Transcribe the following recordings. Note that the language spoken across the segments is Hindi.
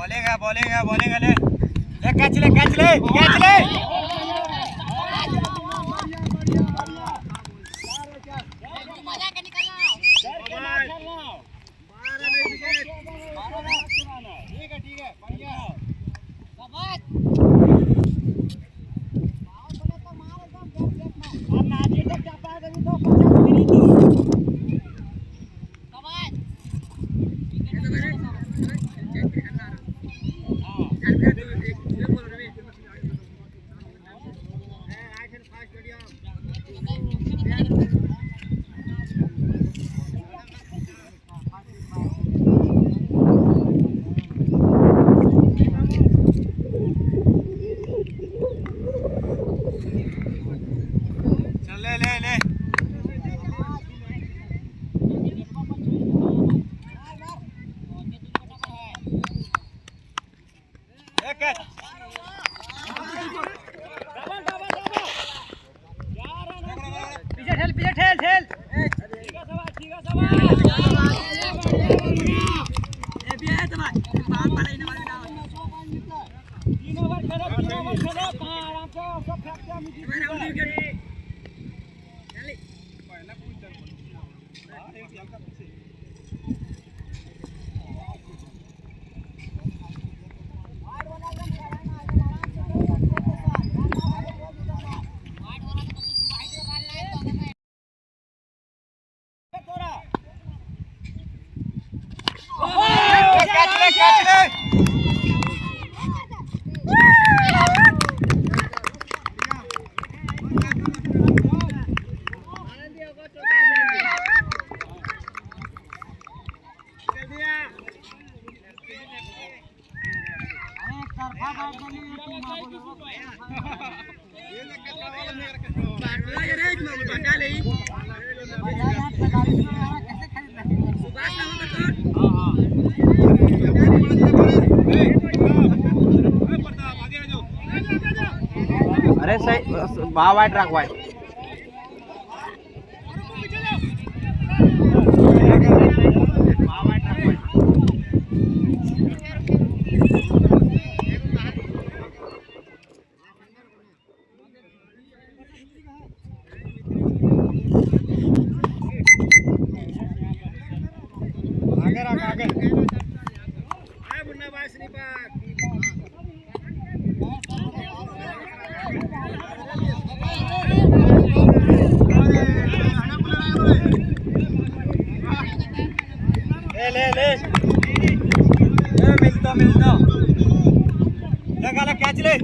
बॉलिंग है ले कैच ले ठीक है बढ़िया अरे सही भाव वाइट रख वाइट मिलता लगा कैच ले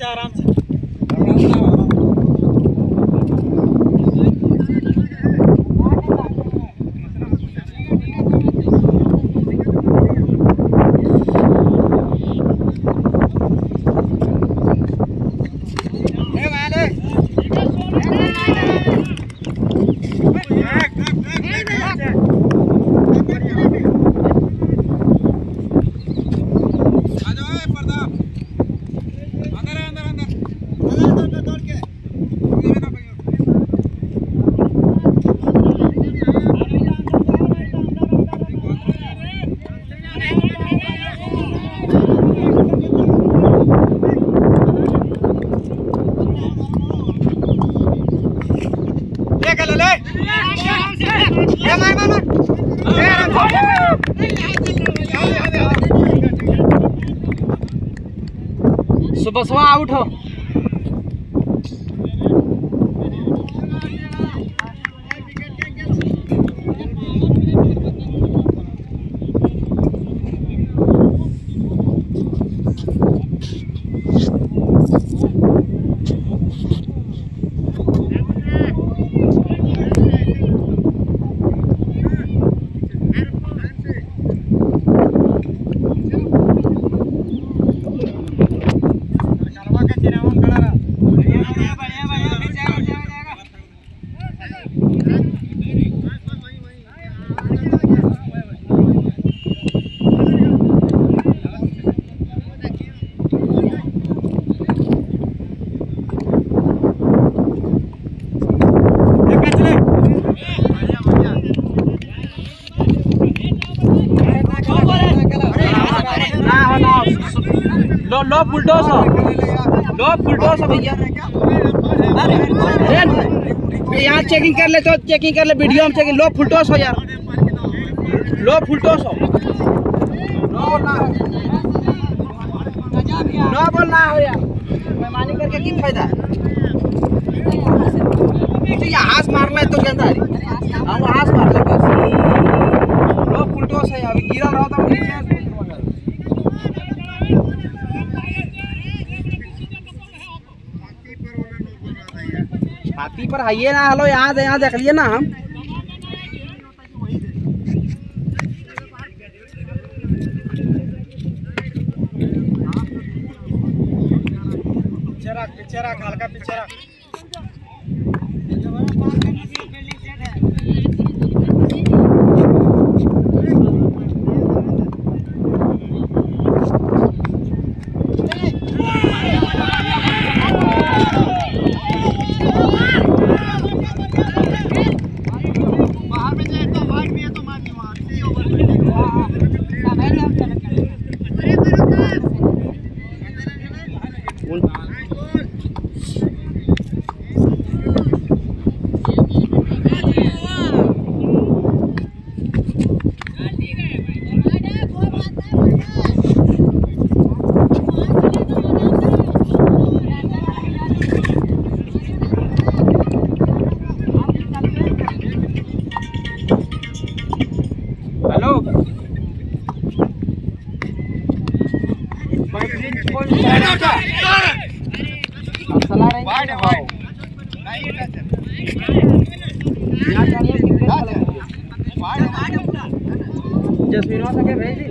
आराम से सुबह सुबह आउट हो। लो लो फुलटॉस हो, लो फुलटॉस हो भैया। अरे यहाँ चेकिंग कर ले तो चेकिंग कर ले, वीडियो में चेकिंग। लो फुलटॉस हो यार, लो फुलटॉस हो। नो बोलना हो यार, बेईमानी करके क्या फायदा है? तो यहाँ से मारना है तो कहता है हम वहाँ से मार ले बस। लो फुलटॉस है, अभी गिरा रहा था नीचे। छाती पर आइए ना, हेलो यहाँ देख लिए ना हम। पीछे रख हल्का पीछे रख। जस्मीन हो सके भेज दी।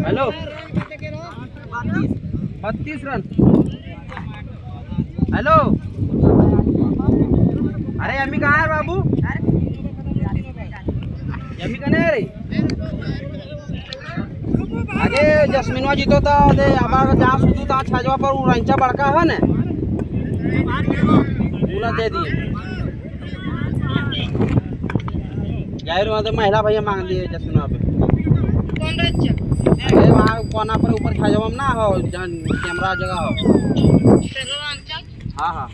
Hello 32 run. हेलो अरे अम्मी कहाँ है बाबू? अम्मी कहाँ है रे? अरे जस्मीनवा जीतो था दे हमारा जहाँ सुतू था छाजवा पर उड़ांचा बड़का है ना, पूरा दे दिए। जाहिर वहाँ तो महिला भैया मांग दिए जसुना पे कौन राज्य अरे वहाँ कोना पर ऊपर खा जाओ ना हो जहाँ कैमरा जगह हो हाँ हाँ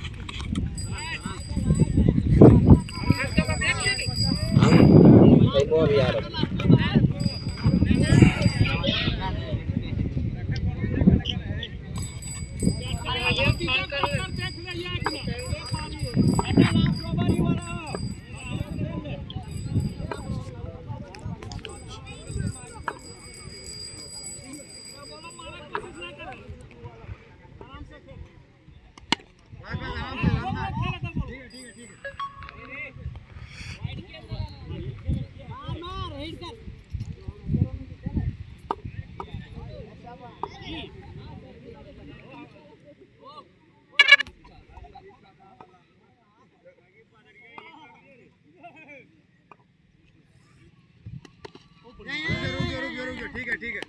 देखो अभी यार रुक ठीक है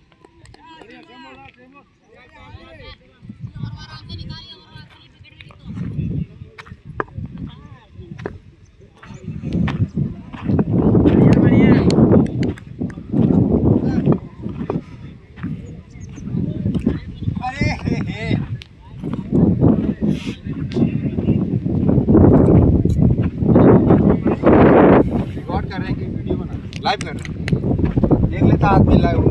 रिकॉर्ड कर रहे हैं कि वीडियो बना लाइव कर रहे हैं देख लेता आदमी लाइव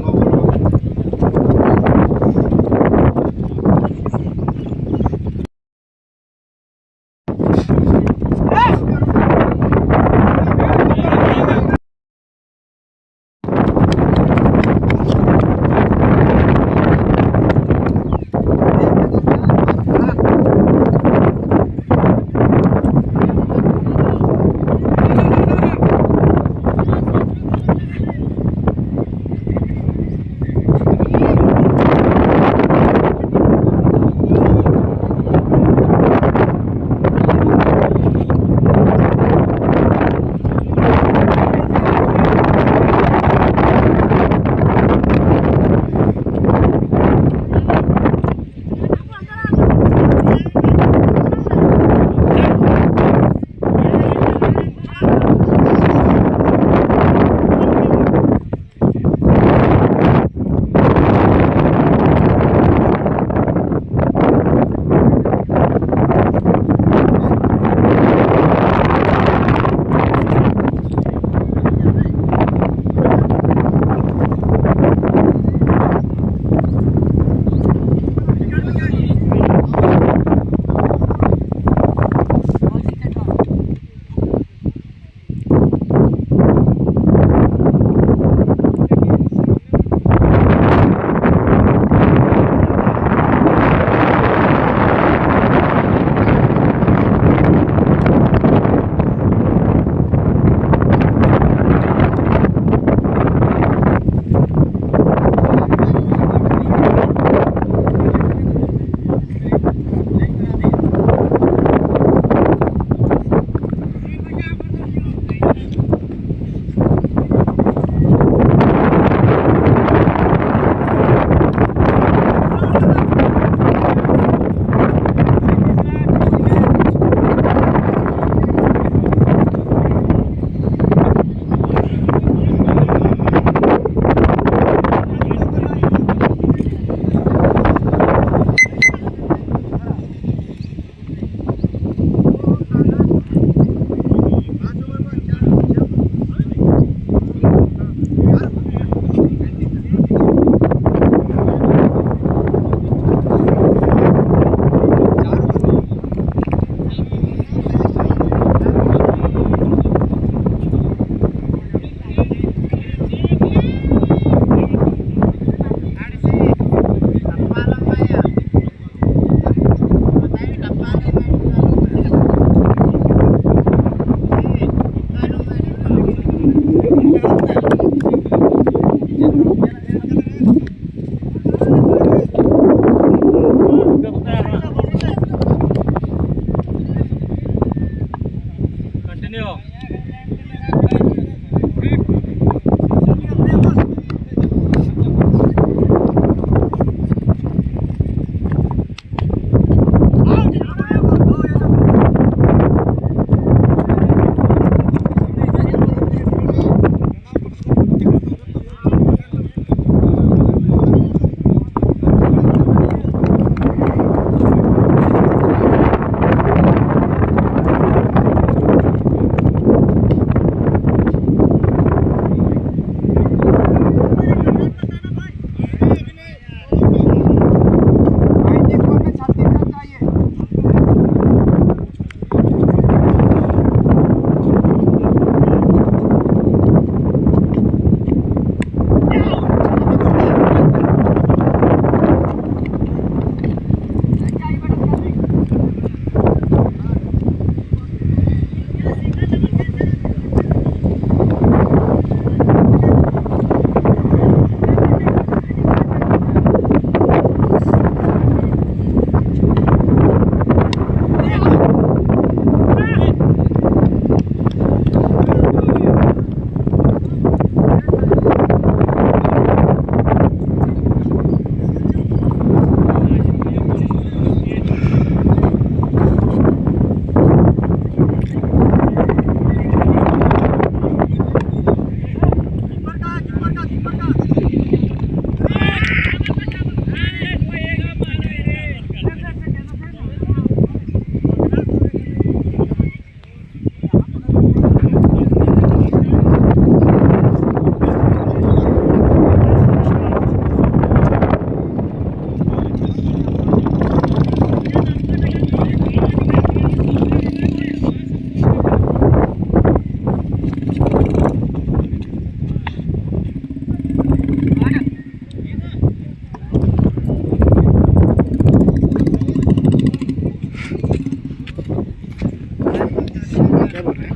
क्या बोल रहे हैं?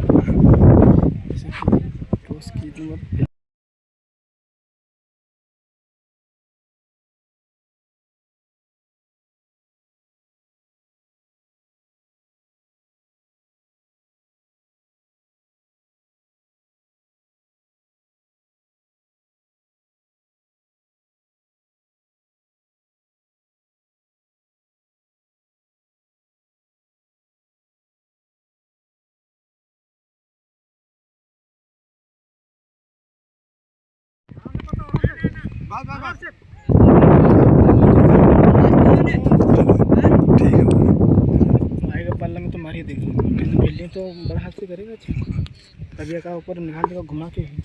रोज की कीमत बस बस बस ठीक है। आएगा पल्ला में तो मार ही देगा, बिल्डिंग तो बड़ा हाथ से करेगा। कभी का ऊपर निकाल देगा घुमा के ही।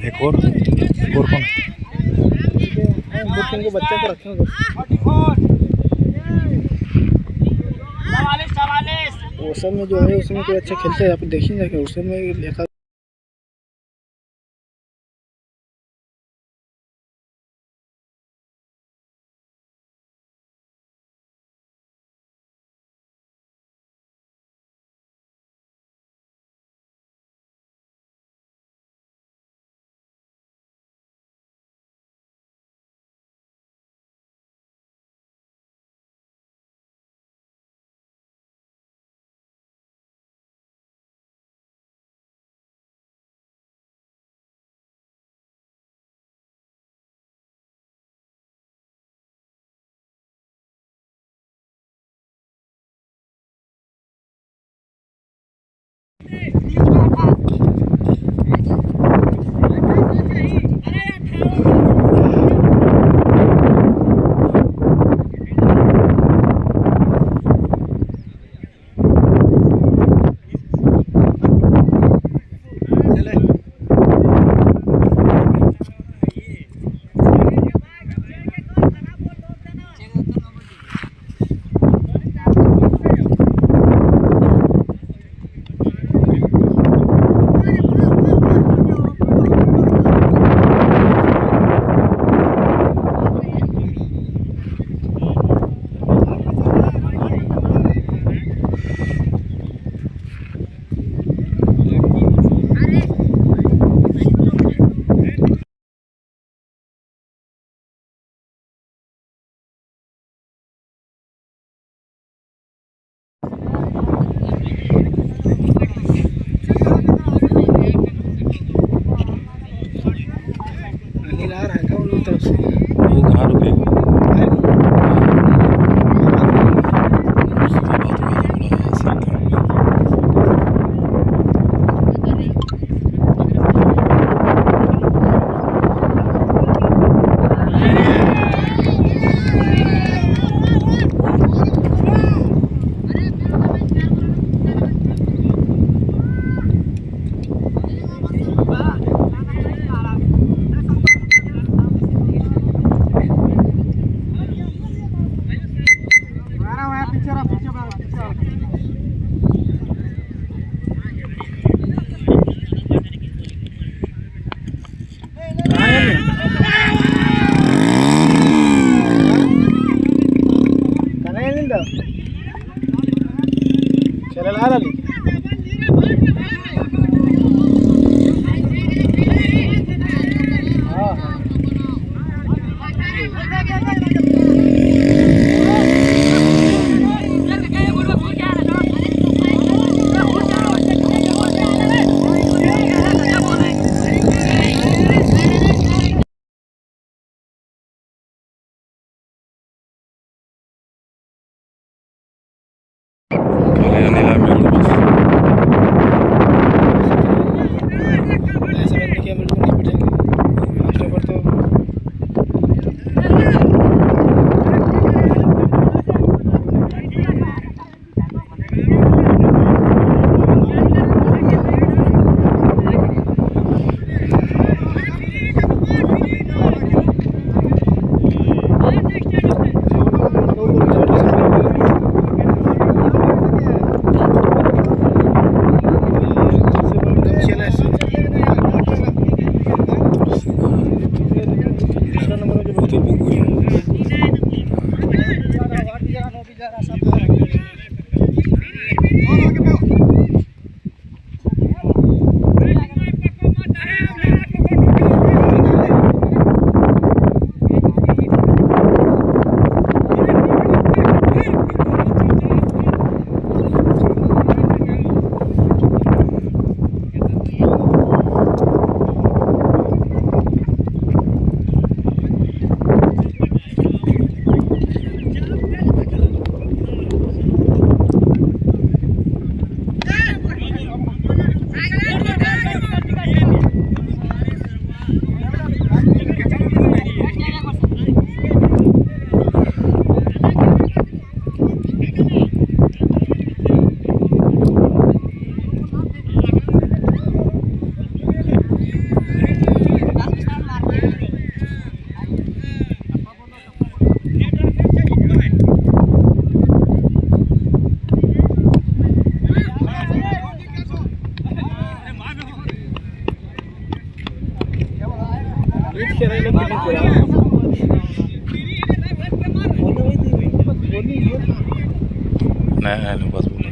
एक और कौन? दो तीन को बच्चा को रखेंगे बस। वो सब में जो है उसमें कोई अच्छा खेलते हैं, आप देखिए उस सब में एक के रहे बिल्डिंग पूरा नहीं बस बोल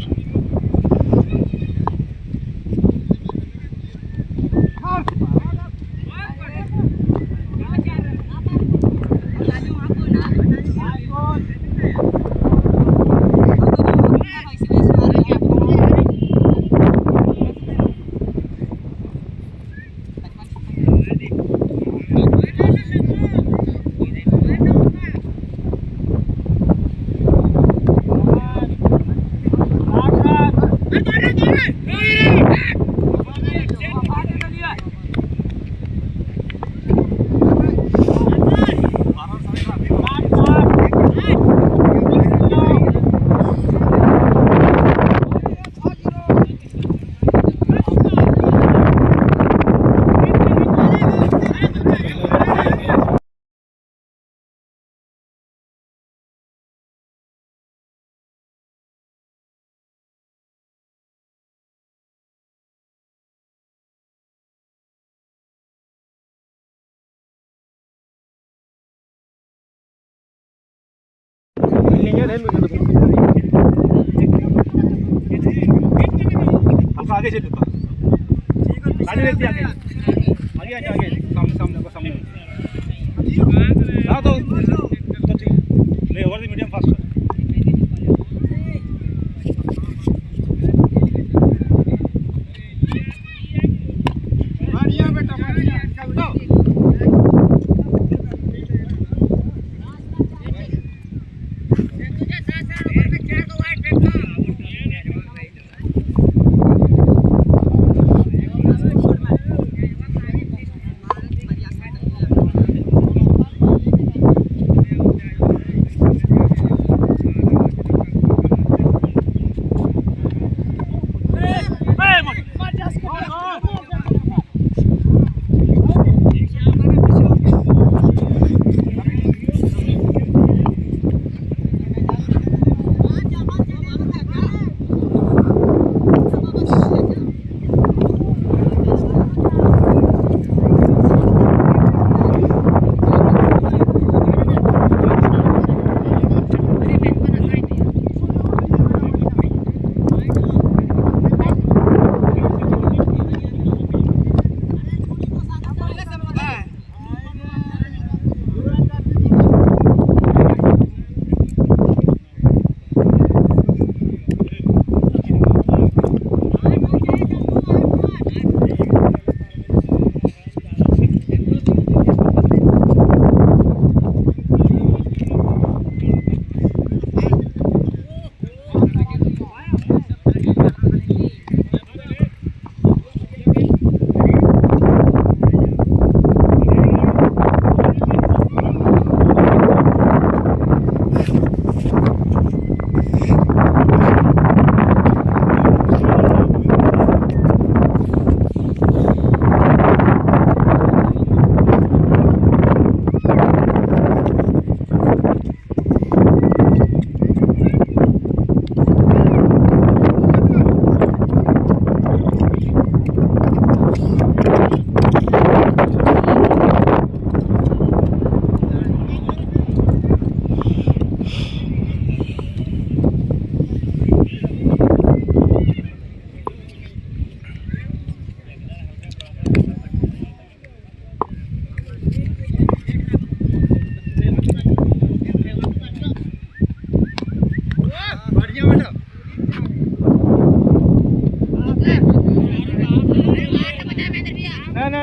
हमको आगे चल आगे रहती आगे आगे आगे आगे सामने सामने को सामने तो ठीक नहीं ओवर द मीडियम फास्ट बढ़िया बेटा बढ़िया चल दो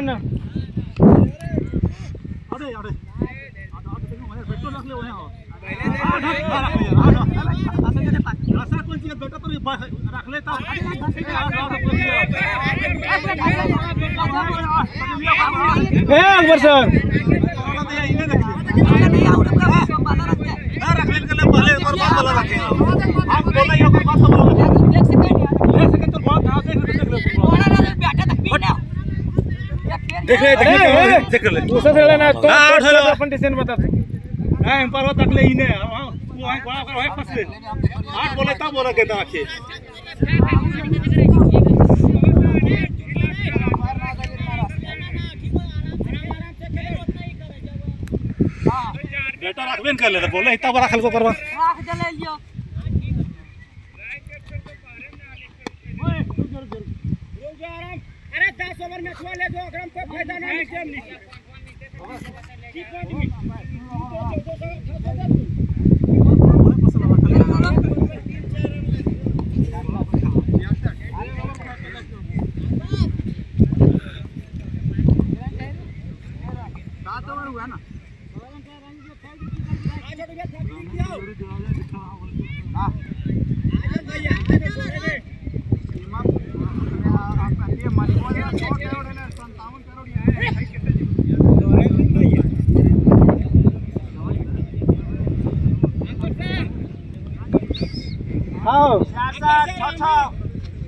ना अरे अरे पेट्रोल रख ले ऐसा कोई चीज बेटा तो रख लेता अकबर सर रख ले पहले एक बात बोला रखे आप बोला ये बात तो बोला एक सेकंड तो बहुत देख ले दूसरा से लेना तो अपन डिसीजन बता हां पर वो तक ले इने वो है कोना कर है फसले आठ बोले तब बोला के आके वेन कर ले बोले इतना बड़ा खल को करवा अरे 10 ओवर में ले दो अगर हमको फायदा नहीं गेम नहीं हुआ ना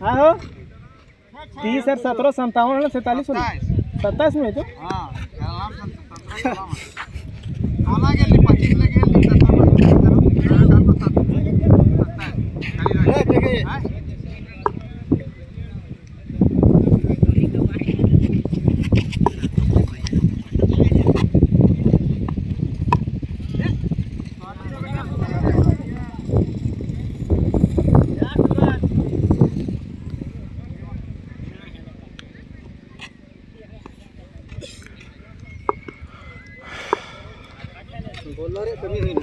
हाँ 30 और 17 57 47 27 में तो बोल रहे कमी हुई